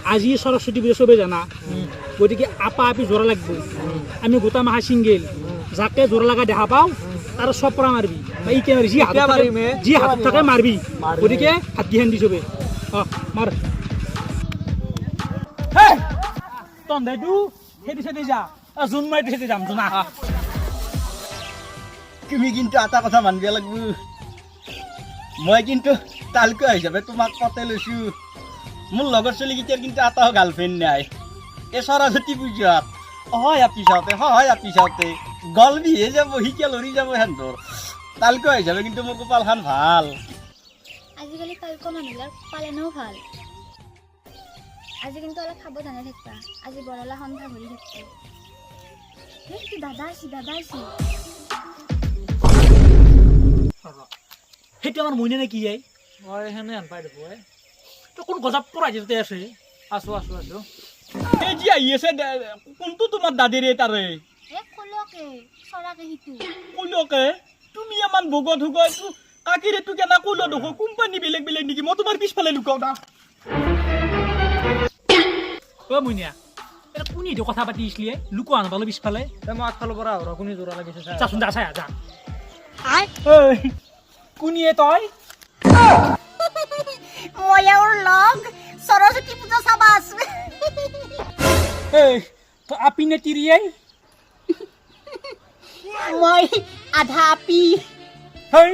আজি সরস্বতী পুজো সবে জানা গতিকে আপা আপি জোড়া লাগবে আমি গোটা মাহা সিঙ্গেল যাকে জোড়া লাগা দেখা পাও তার সব পরা মারবি এই কে জি হাত থাকে মারবি গতিকে হাত গিহান দি সবে মার হে তন্দাই দু হেদি সেদি যা জুন মাই সেদি যাম জুনা তুমি কিন্তু এটা কথা মানিব লাগিব মই কিন্তু তালকে হিচাপে তোমাক পতে লৈছো মোৰ লগৰ ছোৱালীকেইটাৰ কিন্তু এটাও গাৰ্লফ্ৰেণ্ড নাই এই সৰস্বতী পূজাত হয় আপি চাওঁতে গলবিহে যাব শিকে লৰি যাব সেন্দৰ তালকে হিচাপে কিন্তু মোৰ কপালখন ভাল আজিকালি তালক মানুহবিলাক পালেনও ভাল আজি কিন্তু অলপ সাৱধানে থাকিবা আজি বৰলা সন্ধ্যা ঘূৰি থাকিব কি দাদা আছি সেইটো আমার মইনে নাকি যাই মই হেনে আন পাই দেখো তো কোন গজাব পড়াই যেতে আছে আছো এই যে আহি আছে কোনটো তোমাৰ দাদিৰে তাৰে এ কলকে সৰাকে হিতু কলকে তুমি ইমান বগত হুগত কাকিৰে তো কেনা কলো দেখো কোম্পানী বেলেগ বেলেগ নেকি মই তোমাৰ পিছফালে লুকাও না ও মইনিয়া এটা কোনি দে কথা পাতি ইছলিয়ে লুকো আন ভালো পিছফালে মই আগফালৰ পৰা আৰু কোনি জোৰা লাগিছে যা শুন যা যা ঐ কোনিয়ে তই ময়ৰ লগ সৰস্বতী পূজা চাবা আছো এই তো আপিনে তিরিয়াই মই আধা আপি হেই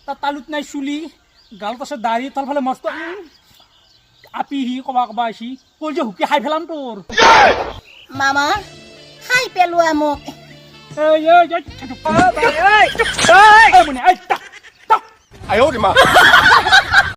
তা তালুত নাই চুলি গালত আছে দাড়ি তার ফলে মস্ত আপি হি কবা কবা আসি কল যে হুকি হাই ফেলাম তোর মামা খাই পেলোৱা মোক এই এই এই এই মনে এই তা তা 哎呦我的妈！